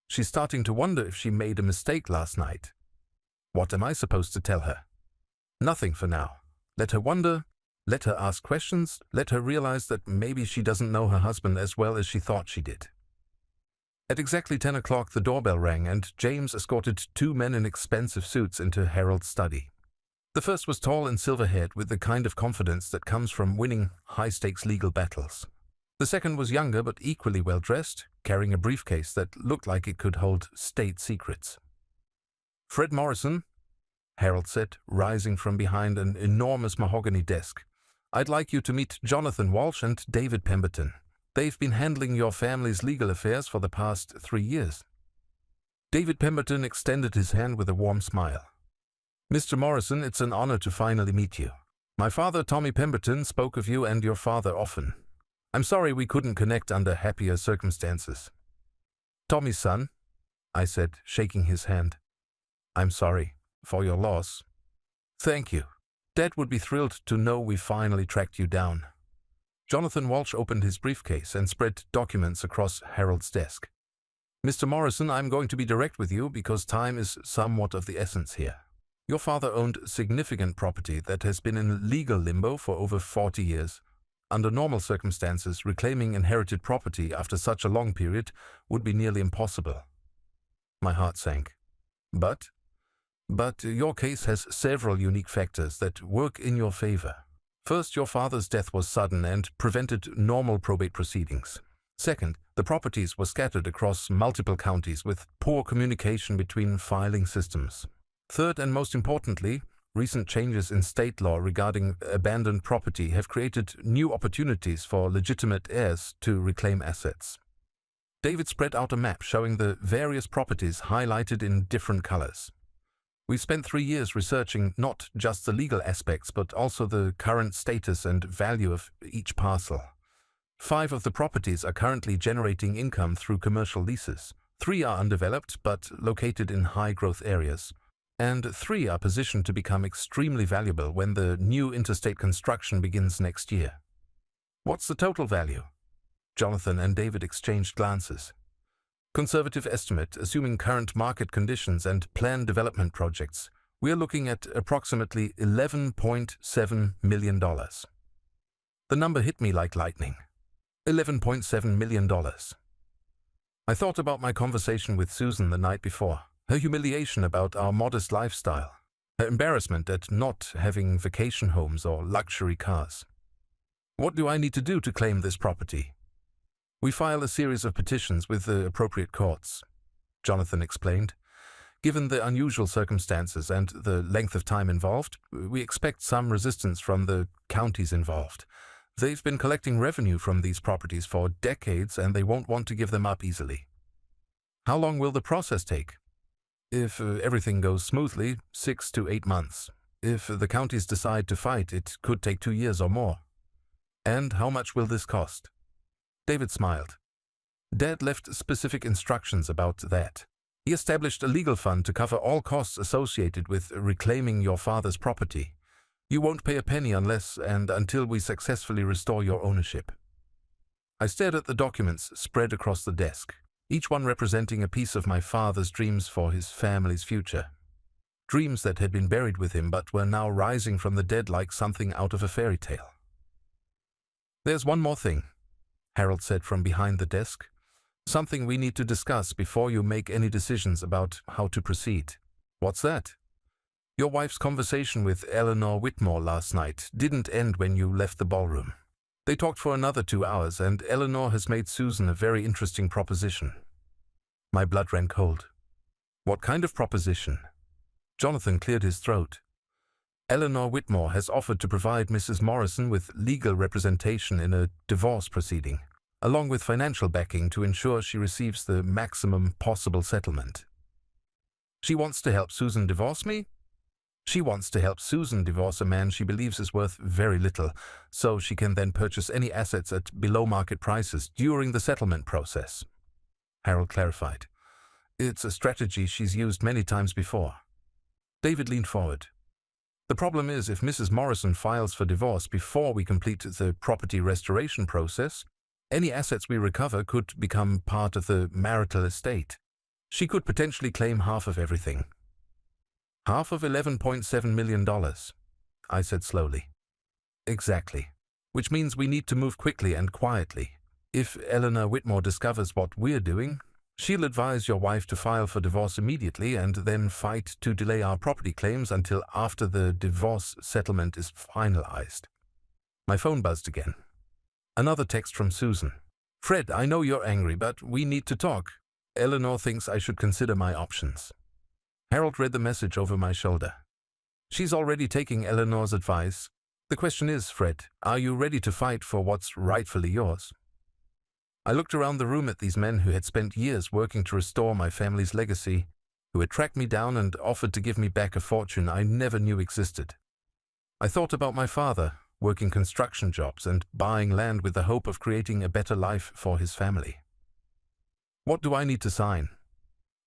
She's starting to wonder if she made a mistake last night. What am I supposed to tell her? Nothing for now. Let her wonder, let her ask questions, let her realize that maybe she doesn't know her husband as well as she thought she did. At exactly 10 o'clock, the doorbell rang and James escorted two men in expensive suits into Harold's study. The first was tall and silver-haired with the kind of confidence that comes from winning high-stakes legal battles. The second was younger but equally well-dressed, carrying a briefcase that looked like it could hold state secrets. Fred Morrison, Harold said, rising from behind an enormous mahogany desk. I'd like you to meet Jonathan Walsh and David Pemberton. They've been handling your family's legal affairs for the past 3 years. David Pemberton extended his hand with a warm smile. Mr. Morrison, it's an honor to finally meet you. My father, Tommy Pemberton, spoke of you and your father often. I'm sorry we couldn't connect under happier circumstances. Tommy's son, I said, shaking his hand. I'm sorry for your loss. Thank you. Dad would be thrilled to know we finally tracked you down. Jonathan Walsh opened his briefcase and spread documents across Harold's desk. Mr. Morrison, I'm going to be direct with you because time is somewhat of the essence here. Your father owned significant property that has been in legal limbo for over 40 years. Under normal circumstances, reclaiming inherited property after such a long period would be nearly impossible. My heart sank. But your case has several unique factors that work in your favor. First, your father's death was sudden and prevented normal probate proceedings. Second, the properties were scattered across multiple counties with poor communication between filing systems. Third, and most importantly, recent changes in state law regarding abandoned property have created new opportunities for legitimate heirs to reclaim assets. David spread out a map showing the various properties highlighted in different colors. We've spent 3 years researching not just the legal aspects, but also the current status and value of each parcel. 5 of the properties are currently generating income through commercial leases. 3 are undeveloped, but located in high-growth areas. And 3 are positioned to become extremely valuable when the new interstate construction begins next year. What's the total value? Jonathan and David exchanged glances. Conservative estimate, assuming current market conditions and planned development projects, we're looking at approximately $11.7 million. The number hit me like lightning. $11.7 million. I thought about my conversation with Susan the night before. Her humiliation about our modest lifestyle, her embarrassment at not having vacation homes or luxury cars. What do I need to do to claim this property? We file a series of petitions with the appropriate courts, Jonathan explained. Given the unusual circumstances and the length of time involved, we expect some resistance from the counties involved. They've been collecting revenue from these properties for decades and they won't want to give them up easily. How long will the process take? If everything goes smoothly, 6 to 8 months. If the counties decide to fight, it could take 2 years or more. And how much will this cost? David smiled. Dad left specific instructions about that. He established a legal fund to cover all costs associated with reclaiming your father's property. You won't pay a penny unless and until we successfully restore your ownership. I stared at the documents spread across the desk, each one representing a piece of my father's dreams for his family's future. Dreams that had been buried with him but were now rising from the dead like something out of a fairy tale. There's one more thing, Harold said from behind the desk. Something we need to discuss before you make any decisions about how to proceed. What's that? Your wife's conversation with Eleanor Whitmore last night didn't end when you left the ballroom. They talked for another 2 hours, and Eleanor has made Susan a very interesting proposition. My blood ran cold. What kind of proposition? Jonathan cleared his throat. Eleanor Whitmore has offered to provide Mrs. Morrison with legal representation in a divorce proceeding, along with financial backing to ensure she receives the maximum possible settlement. She wants to help Susan divorce me? She wants to help Susan divorce a man she believes is worth very little, so she can then purchase any assets at below-market prices during the settlement process. Harold clarified. It's a strategy she's used many times before. David leaned forward. The problem is, if Mrs. Morrison files for divorce before we complete the property restoration process, any assets we recover could become part of the marital estate. She could potentially claim half of everything. Half of $11.7 million, I said slowly. Exactly. Which means we need to move quickly and quietly. If Eleanor Whitmore discovers what we're doing, she'll advise your wife to file for divorce immediately and then fight to delay our property claims until after the divorce settlement is finalized. My phone buzzed again. Another text from Susan. Fred, I know you're angry, but we need to talk. Eleanor thinks I should consider my options. Harold read the message over my shoulder. She's already taking Eleanor's advice. The question is, Fred, are you ready to fight for what's rightfully yours? I looked around the room at these men who had spent years working to restore my family's legacy, who had tracked me down and offered to give me back a fortune I never knew existed. I thought about my father, working construction jobs and buying land with the hope of creating a better life for his family. What do I need to sign?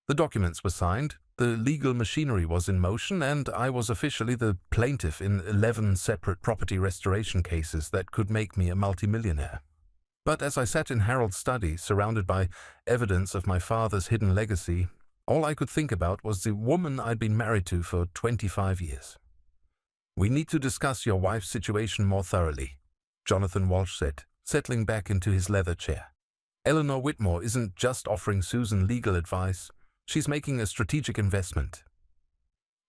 The documents were signed, the legal machinery was in motion, and I was officially the plaintiff in 11 separate property restoration cases that could make me a multimillionaire. But as I sat in Harold's study, surrounded by evidence of my father's hidden legacy, all I could think about was the woman I'd been married to for 25 years. We need to discuss your wife's situation more thoroughly, Jonathan Walsh said, settling back into his leather chair. Eleanor Whitmore isn't just offering Susan legal advice. She's making a strategic investment.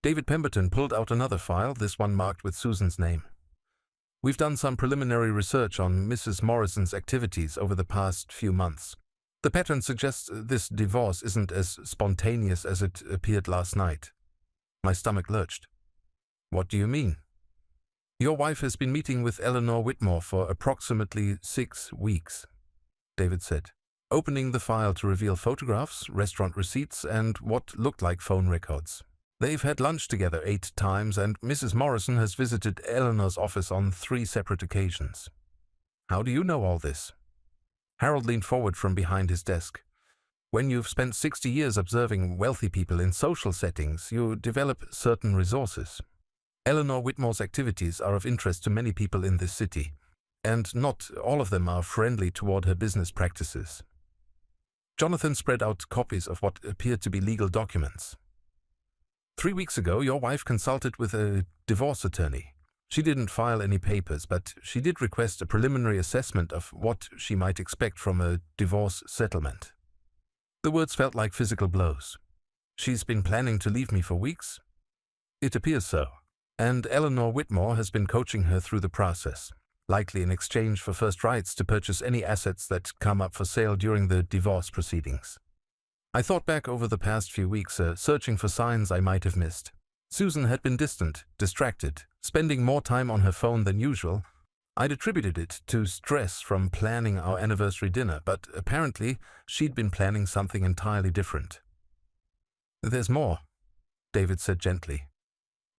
David Pemberton pulled out another file, this one marked with Susan's name. We've done some preliminary research on Mrs. Morrison's activities over the past few months. The pattern suggests this divorce isn't as spontaneous as it appeared last night. My stomach lurched. What do you mean? Your wife has been meeting with Eleanor Whitmore for approximately 6 weeks, David said, opening the file to reveal photographs, restaurant receipts, and what looked like phone records. They've had lunch together 8 times, and Mrs. Morrison has visited Eleanor's office on 3 separate occasions. How do you know all this? Harold leaned forward from behind his desk. When you've spent 60 years observing wealthy people in social settings, you develop certain resources. Eleanor Whitmore's activities are of interest to many people in this city, and not all of them are friendly toward her business practices. Jonathan spread out copies of what appeared to be legal documents. 3 weeks ago, your wife consulted with a divorce attorney. She didn't file any papers, but she did request a preliminary assessment of what she might expect from a divorce settlement. The words felt like physical blows. She's been planning to leave me for weeks? It appears so, and Eleanor Whitmore has been coaching her through the process, likely in exchange for first rights to purchase any assets that come up for sale during the divorce proceedings. I thought back over the past few weeks, searching for signs I might have missed. Susan had been distant, distracted, spending more time on her phone than usual. I'd attributed it to stress from planning our anniversary dinner, but apparently she'd been planning something entirely different. There's more, David said gently.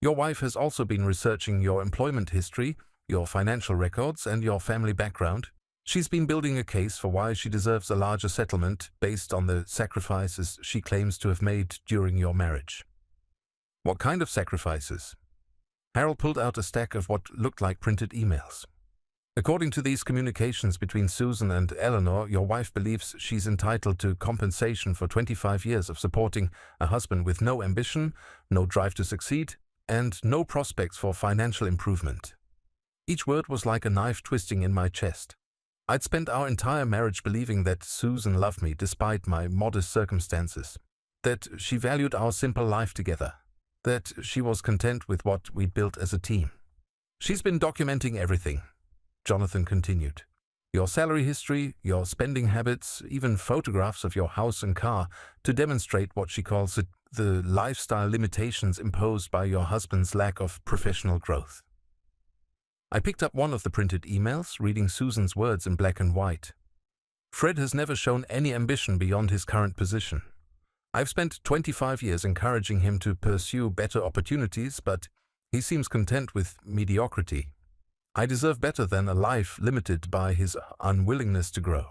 Your wife has also been researching your employment history, your financial records, and your family background. She's been building a case for why she deserves a larger settlement based on the sacrifices she claims to have made during your marriage. What kind of sacrifices? Harold pulled out a stack of what looked like printed emails. According to these communications between Susan and Eleanor, your wife believes she's entitled to compensation for 25 years of supporting a husband with no ambition, no drive to succeed, and no prospects for financial improvement. Each word was like a knife twisting in my chest. I'd spent our entire marriage believing that Susan loved me despite my modest circumstances, that she valued our simple life together, that she was content with what we'd built as a team. She's been documenting everything, Jonathan continued. Your salary history, your spending habits, even photographs of your house and car to demonstrate what she calls the lifestyle limitations imposed by your husband's lack of professional growth. I picked up one of the printed emails, reading Susan's words in black and white. Fred has never shown any ambition beyond his current position. I've spent 25 years encouraging him to pursue better opportunities, but he seems content with mediocrity. I deserve better than a life limited by his unwillingness to grow.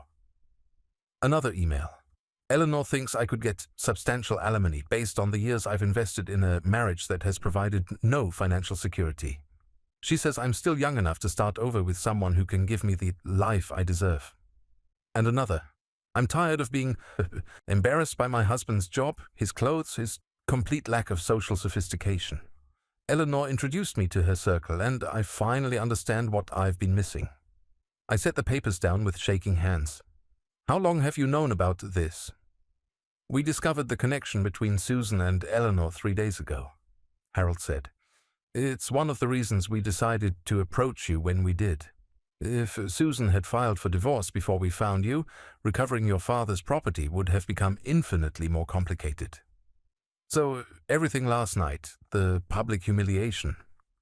Another email. Eleanor thinks I could get substantial alimony based on the years I've invested in a marriage that has provided no financial security. She says I'm still young enough to start over with someone who can give me the life I deserve. And another. I'm tired of being embarrassed by my husband's job, his clothes, his complete lack of social sophistication. Eleanor introduced me to her circle, and I finally understand what I've been missing. I set the papers down with shaking hands. How long have you known about this? We discovered the connection between Susan and Eleanor 3 days ago, Harold said. It's one of the reasons we decided to approach you when we did. If Susan had filed for divorce before we found you, recovering your father's property would have become infinitely more complicated. So everything last night, the public humiliation,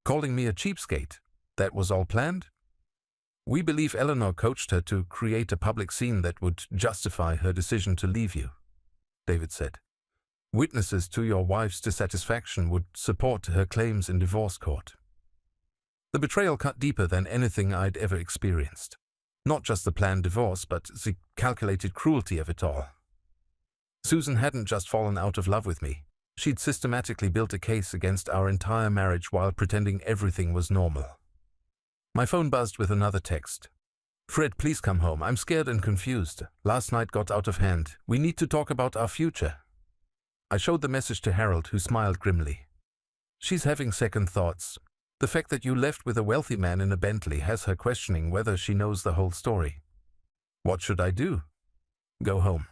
calling me a cheapskate, that was all planned? We believe Eleanor coached her to create a public scene that would justify her decision to leave you, David said. Witnesses to your wife's dissatisfaction would support her claims in divorce court. The betrayal cut deeper than anything I'd ever experienced. Not just the planned divorce, but the calculated cruelty of it all. Susan hadn't just fallen out of love with me. She'd systematically built a case against our entire marriage while pretending everything was normal. My phone buzzed with another text. Fred, please come home. I'm scared and confused. Last night got out of hand. We need to talk about our future. I showed the message to Harold, who smiled grimly. She's having second thoughts. The fact that you left with a wealthy man in a Bentley has her questioning whether she knows the whole story. What should I do? Go home,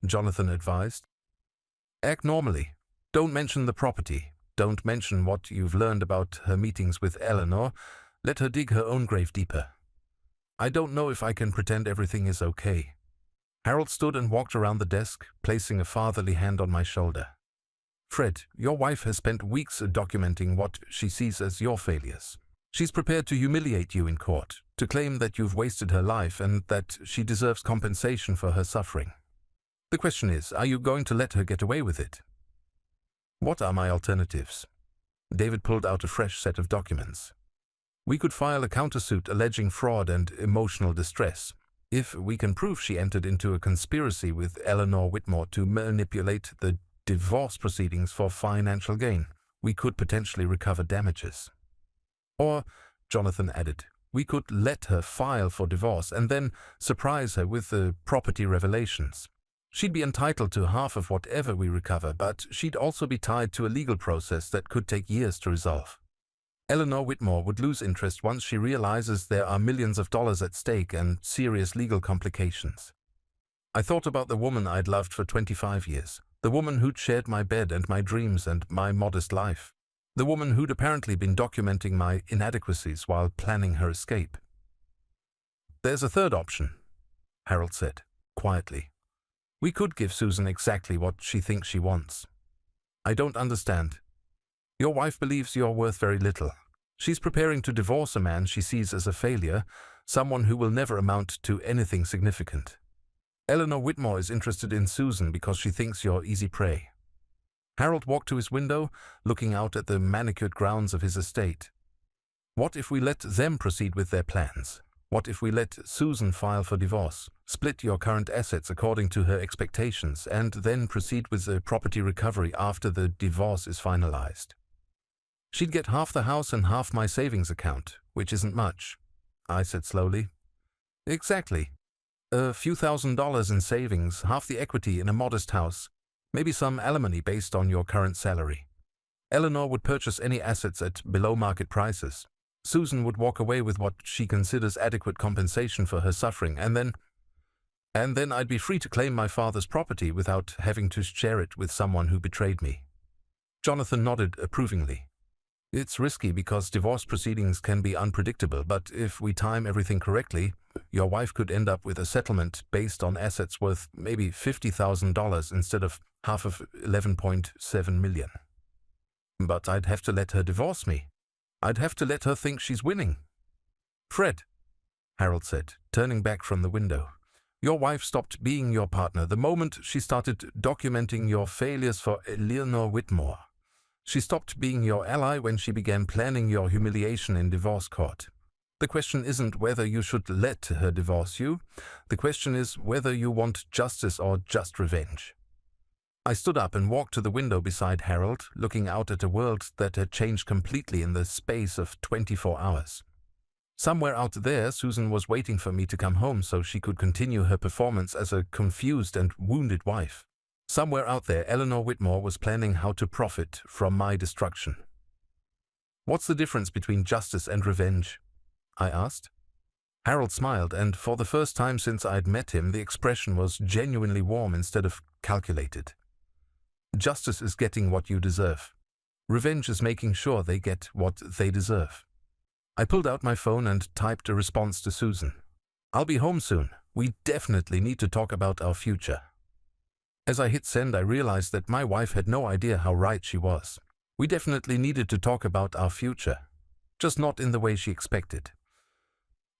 Jonathan advised. Act normally. Don't mention the property. Don't mention what you've learned about her meetings with Eleanor. Let her dig her own grave deeper. I don't know if I can pretend everything is okay. Harold stood and walked around the desk, placing a fatherly hand on my shoulder. Fred, your wife has spent weeks documenting what she sees as your failures. She's prepared to humiliate you in court, to claim that you've wasted her life and that she deserves compensation for her suffering. The question is, are you going to let her get away with it? What are my alternatives? David pulled out a fresh set of documents. We could file a countersuit alleging fraud and emotional distress. If we can prove she entered into a conspiracy with Eleanor Whitmore to manipulate the divorce proceedings for financial gain, we could potentially recover damages. Or, Jonathan added, we could let her file for divorce and then surprise her with the property revelations. She'd be entitled to half of whatever we recover, but she'd also be tied to a legal process that could take years to resolve. Eleanor Whitmore would lose interest once she realizes there are millions of dollars at stake and serious legal complications. I thought about the woman I'd loved for 25 years, the woman who'd shared my bed and my dreams and my modest life, the woman who'd apparently been documenting my inadequacies while planning her escape. There's a third option, Harold said, quietly. We could give Susan exactly what she thinks she wants. I don't understand. Your wife believes you're worth very little. She's preparing to divorce a man she sees as a failure, someone who will never amount to anything significant. Eleanor Whitmore is interested in Susan because she thinks you're easy prey. Harold walked to his window, looking out at the manicured grounds of his estate. What if we let them proceed with their plans? What if we let Susan file for divorce, split your current assets according to her expectations, and then proceed with the property recovery after the divorce is finalized? She'd get half the house and half my savings account, which isn't much, I said slowly. Exactly. A few $1,000s in savings, half the equity in a modest house, maybe some alimony based on your current salary. Eleanor would purchase any assets at below-market prices. Susan would walk away with what she considers adequate compensation for her suffering, and then I'd be free to claim my father's property without having to share it with someone who betrayed me. Jonathan nodded approvingly. It's risky because divorce proceedings can be unpredictable, but if we time everything correctly, your wife could end up with a settlement based on assets worth maybe $50,000 instead of half of $11.7 million. But I'd have to let her divorce me. I'd have to let her think she's winning. Fred, Harold said, turning back from the window, your wife stopped being your partner the moment she started documenting your failures for Eleanor Whitmore. She stopped being your ally when she began planning your humiliation in divorce court. The question isn't whether you should let her divorce you. The question is whether you want justice or just revenge. I stood up and walked to the window beside Harold, looking out at a world that had changed completely in the space of 24 hours. Somewhere out there, Susan was waiting for me to come home so she could continue her performance as a confused and wounded wife. Somewhere out there, Eleanor Whitmore was planning how to profit from my destruction. What's the difference between justice and revenge? I asked. Harold smiled, and for the first time since I'd met him, the expression was genuinely warm instead of calculated. Justice is getting what you deserve. Revenge is making sure they get what they deserve. I pulled out my phone and typed a response to Susan. I'll be home soon. We definitely need to talk about our future. As I hit send, I realized that my wife had no idea how right she was. We definitely needed to talk about our future, just not in the way she expected.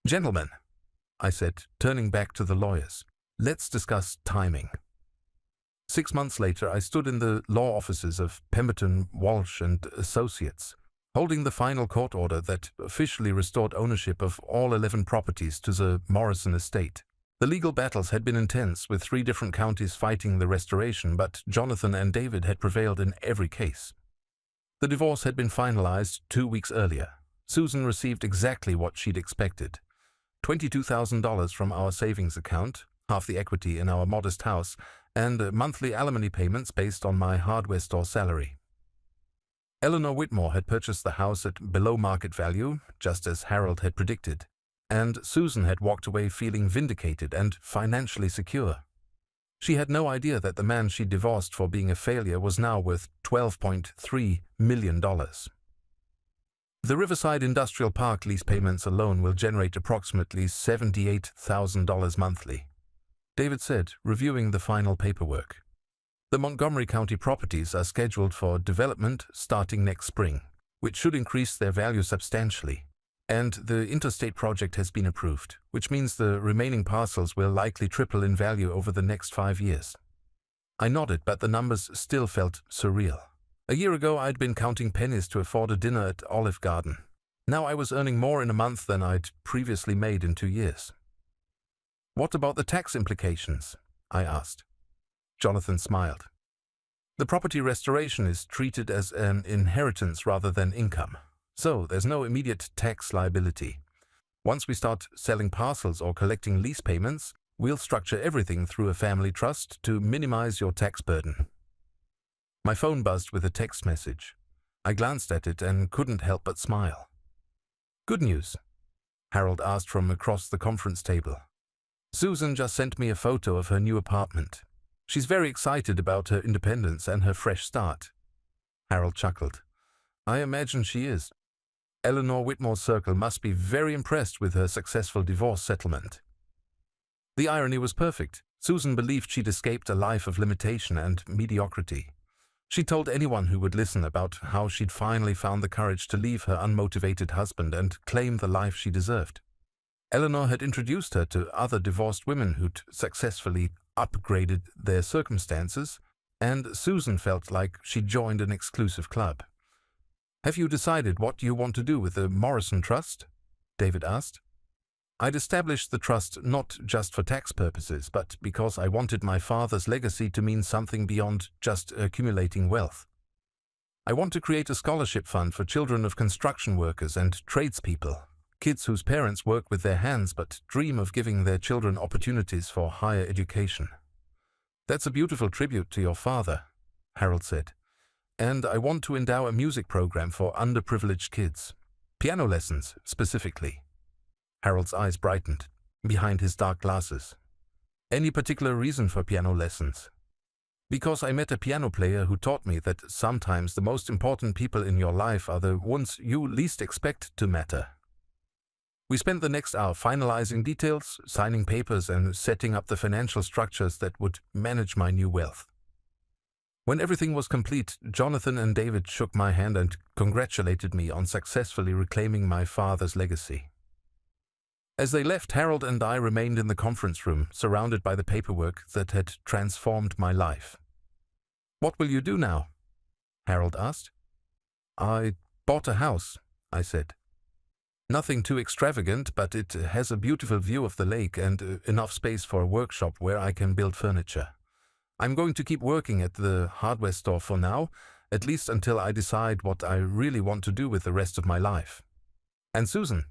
Gentlemen, I said, turning back to the lawyers, let's discuss timing. 6 months later, I stood in the law offices of Pemberton, Walsh and Associates, holding the final court order that officially restored ownership of all 11 properties to the Morrison estate. The legal battles had been intense, with 3 different counties fighting the restoration, but Jonathan and David had prevailed in every case. The divorce had been finalized 2 weeks earlier. Susan received exactly what she'd expected. $22,000 from our savings account, half the equity in our modest house, and monthly alimony payments based on my hardware store salary. Eleanor Whitmore had purchased the house at below market value, just as Harold had predicted, and Susan had walked away feeling vindicated and financially secure. She had no idea that the man she divorced for being a failure was now worth $12.3 million. The Riverside Industrial Park lease payments alone will generate approximately $78,000 monthly, David said, reviewing the final paperwork. The Montgomery County properties are scheduled for development starting next spring, which should increase their value substantially. And the interstate project has been approved, which means the remaining parcels will likely triple in value over the next 5 years. I nodded, but the numbers still felt surreal. A year ago, I'd been counting pennies to afford a dinner at Olive Garden. Now I was earning more in a month than I'd previously made in 2 years. What about the tax implications? I asked. Jonathan smiled. The property restoration is treated as an inheritance rather than income. So there's no immediate tax liability. Once we start selling parcels or collecting lease payments, we'll structure everything through a family trust to minimize your tax burden. My phone buzzed with a text message. I glanced at it and couldn't help but smile. Good news, Harold asked from across the conference table. Susan just sent me a photo of her new apartment. She's very excited about her independence and her fresh start. Harold chuckled. I imagine she is. Eleanor Whitmore's circle must be very impressed with her successful divorce settlement. The irony was perfect. Susan believed she'd escaped a life of limitation and mediocrity. She told anyone who would listen about how she'd finally found the courage to leave her unmotivated husband and claim the life she deserved. Eleanor had introduced her to other divorced women who'd successfully upgraded their circumstances, and Susan felt like she'd joined an exclusive club. "Have you decided what you want to do with the Morrison Trust?" David asked. "I'd established the trust not just for tax purposes, but because I wanted my father's legacy to mean something beyond just accumulating wealth. I want to create a scholarship fund for children of construction workers and tradespeople, kids whose parents work with their hands but dream of giving their children opportunities for higher education." "That's a beautiful tribute to your father," Harold said. "And I want to endow a music program for underprivileged kids. Piano lessons, specifically." Harold's eyes brightened, behind his dark glasses. "Any particular reason for piano lessons?" "Because I met a piano player who taught me that sometimes the most important people in your life are the ones you least expect to matter." We spent the next hour finalizing details, signing papers, and setting up the financial structures that would manage my new wealth. When everything was complete, Jonathan and David shook my hand and congratulated me on successfully reclaiming my father's legacy. As they left, Harold and I remained in the conference room, surrounded by the paperwork that had transformed my life. "What will you do now?" Harold asked. "I bought a house," I said. "Nothing too extravagant, but it has a beautiful view of the lake and enough space for a workshop where I can build furniture. I'm going to keep working at the hardware store for now, at least until I decide what I really want to do with the rest of my life." "And Susan?"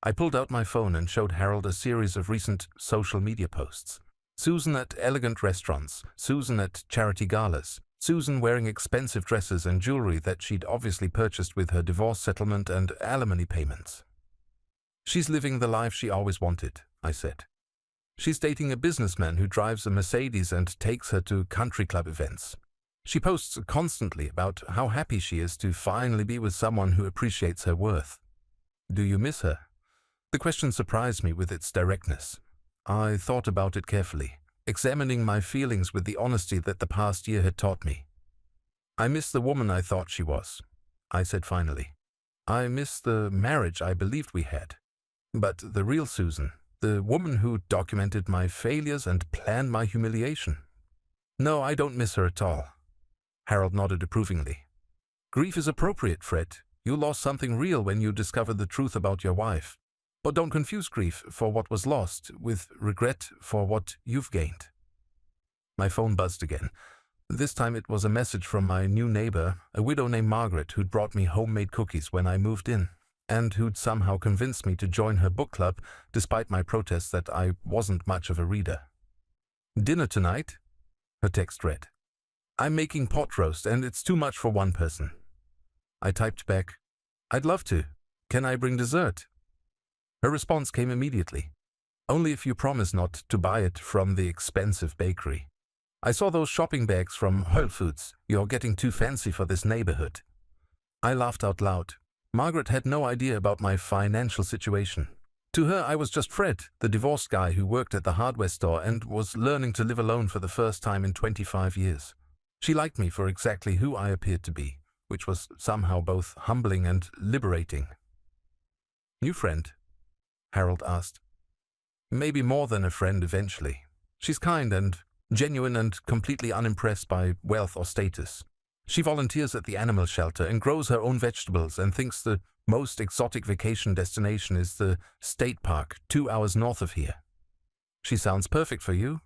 I pulled out my phone and showed Harold a series of recent social media posts. Susan at elegant restaurants, Susan at charity galas, Susan wearing expensive dresses and jewelry that she'd obviously purchased with her divorce settlement and alimony payments. "She's living the life she always wanted," I said. "She's dating a businessman who drives a Mercedes and takes her to country club events. She posts constantly about how happy she is to finally be with someone who appreciates her worth. Do you miss her?" The question surprised me with its directness. I thought about it carefully, examining my feelings with the honesty that the past year had taught me. "I miss the woman I thought she was," I said finally. "I miss the marriage I believed we had. But the real Susan, the woman who documented my failures and planned my humiliation. No, I don't miss her at all." Harold nodded approvingly. "Grief is appropriate, Fred. You lost something real when you discovered the truth about your wife. But don't confuse grief for what was lost with regret for what you've gained." My phone buzzed again. This time it was a message from my new neighbor, a widow named Margaret, who'd brought me homemade cookies when I moved in, and who'd somehow convinced me to join her book club despite my protests that I wasn't much of a reader. "Dinner tonight?" her text read. "I'm making pot roast and it's too much for one person." I typed back, "I'd love to. Can I bring dessert?" Her response came immediately. "Only if you promise not to buy it from the expensive bakery. I saw those shopping bags from Whole Foods. You're getting too fancy for this neighborhood." I laughed out loud. Margaret had no idea about my financial situation. To her, I was just Fred, the divorced guy who worked at the hardware store and was learning to live alone for the first time in 25 years. She liked me for exactly who I appeared to be, which was somehow both humbling and liberating. "New friend?" Harold asked. "Maybe more than a friend eventually. She's kind and genuine and completely unimpressed by wealth or status. She volunteers at the animal shelter and grows her own vegetables and thinks the most exotic vacation destination is the state park 2 hours north of here. She sounds perfect for you."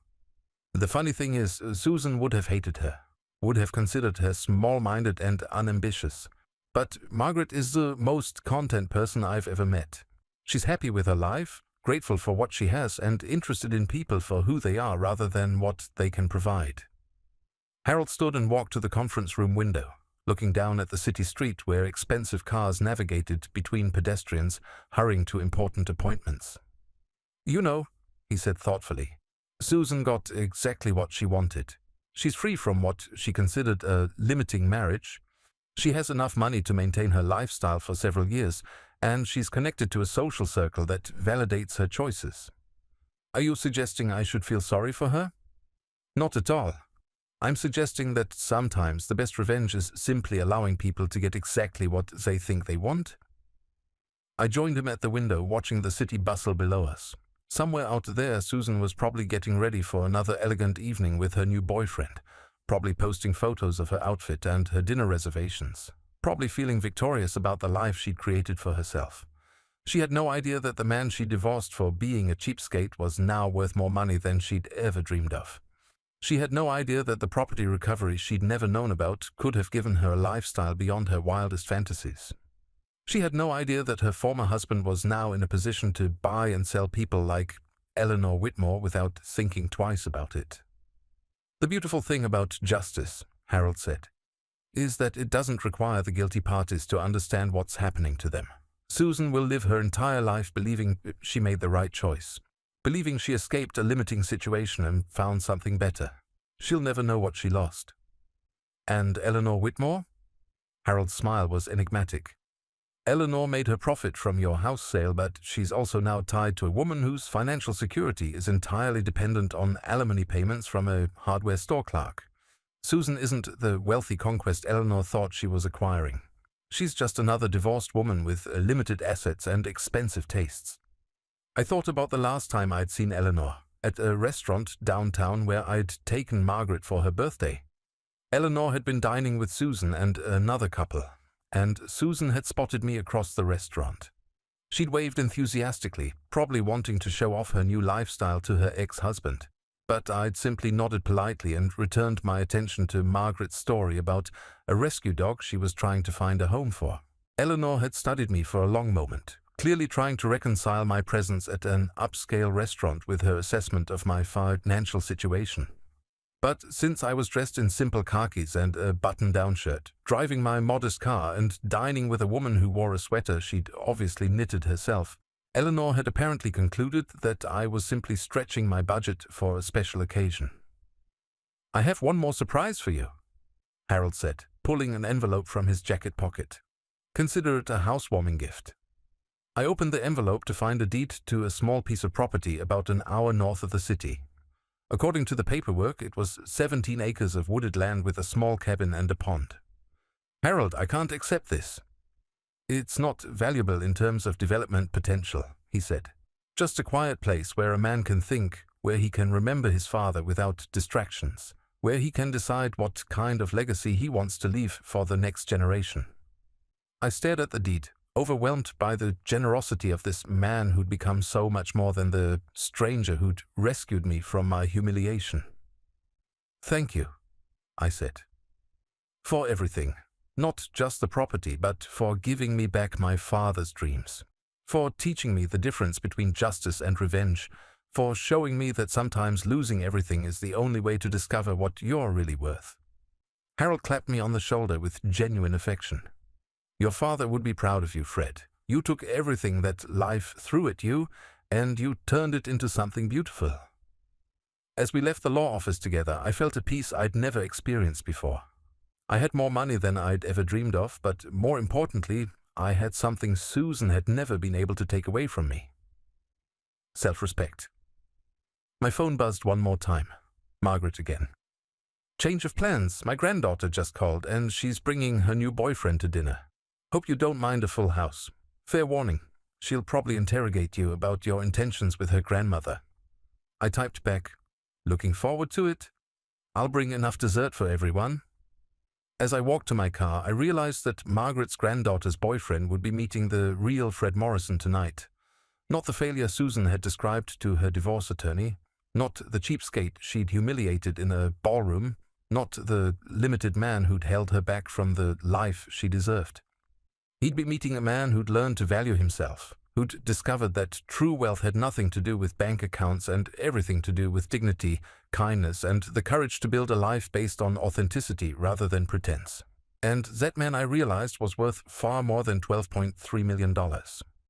The funny thing is, Susan would have hated her, would have considered her small-minded and unambitious. But Margaret is the most content person I've ever met. She's happy with her life, grateful for what she has, and interested in people for who they are rather than what they can provide. Harold stood and walked to the conference room window, looking down at the city street where expensive cars navigated between pedestrians hurrying to important appointments. "You know," he said thoughtfully, "Susan got exactly what she wanted. She's free from what she considered a limiting marriage. She has enough money to maintain her lifestyle for several years, and she's connected to a social circle that validates her choices. Are you suggesting I should feel sorry for her?" "Not at all. I'm suggesting that sometimes the best revenge is simply allowing people to get exactly what they think they want." I joined him at the window, watching the city bustle below us. Somewhere out there, Susan was probably getting ready for another elegant evening with her new boyfriend, probably posting photos of her outfit and her dinner reservations, probably feeling victorious about the life she'd created for herself. She had no idea that the man she divorced for being a cheapskate was now worth more money than she'd ever dreamed of. She had no idea that the property recovery she'd never known about could have given her a lifestyle beyond her wildest fantasies. She had no idea that her former husband was now in a position to buy and sell people like Eleanor Whitmore without thinking twice about it. The beautiful thing about justice, Harold said, is that it doesn't require the guilty parties to understand what's happening to them. Susan will live her entire life believing she made the right choice, believing she escaped a limiting situation and found something better. She'll never know what she lost. And Eleanor Whitmore? Harold's smile was enigmatic. Eleanor made her profit from your house sale, but she's also now tied to a woman whose financial security is entirely dependent on alimony payments from a hardware store clerk. Susan isn't the wealthy conquest Eleanor thought she was acquiring. She's just another divorced woman with limited assets and expensive tastes. I thought about the last time I'd seen Eleanor, at a restaurant downtown where I'd taken Margaret for her birthday. Eleanor had been dining with Susan and another couple, and Susan had spotted me across the restaurant. She'd waved enthusiastically, probably wanting to show off her new lifestyle to her ex-husband. But I'd simply nodded politely and returned my attention to Margaret's story about a rescue dog she was trying to find a home for. Eleanor had studied me for a long moment, clearly trying to reconcile my presence at an upscale restaurant with her assessment of my financial situation. But since I was dressed in simple khakis and a button-down shirt, driving my modest car and dining with a woman who wore a sweater she'd obviously knitted herself, Eleanor had apparently concluded that I was simply stretching my budget for a special occasion. "I have one more surprise for you," Harold said, pulling an envelope from his jacket pocket. "Consider it a housewarming gift." I opened the envelope to find a deed to a small piece of property about an hour north of the city. According to the paperwork, it was 17 acres of wooded land with a small cabin and a pond. "Harold, I can't accept this." "It's not valuable in terms of development potential," he said. "Just a quiet place where a man can think, where he can remember his father without distractions, where he can decide what kind of legacy he wants to leave for the next generation." I stared at the deed, overwhelmed by the generosity of this man who'd become so much more than the stranger who'd rescued me from my humiliation. "Thank you," I said, "for everything. Not just the property, but for giving me back my father's dreams, for teaching me the difference between justice and revenge, for showing me that sometimes losing everything is the only way to discover what you're really worth." Harold clapped me on the shoulder with genuine affection. "Your father would be proud of you, Fred. You took everything that life threw at you, and you turned it into something beautiful." As we left the law office together, I felt a peace I'd never experienced before. I had more money than I'd ever dreamed of, but more importantly, I had something Susan had never been able to take away from me. Self-respect. My phone buzzed one more time. Margaret again. "Change of plans. My granddaughter just called, and she's bringing her new boyfriend to dinner. Hope you don't mind a full house. Fair warning, she'll probably interrogate you about your intentions with her grandmother." I typed back, "Looking forward to it. I'll bring enough dessert for everyone." As I walked to my car, I realized that Margaret's granddaughter's boyfriend would be meeting the real Fred Morrison tonight. Not the failure Susan had described to her divorce attorney, not the cheapskate she'd humiliated in a ballroom, not the limited man who'd held her back from the life she deserved. He'd be meeting a man who'd learned to value himself, who'd discovered that true wealth had nothing to do with bank accounts and everything to do with dignity, kindness, and the courage to build a life based on authenticity rather than pretense. And that man, I realized, was worth far more than $12.3 million.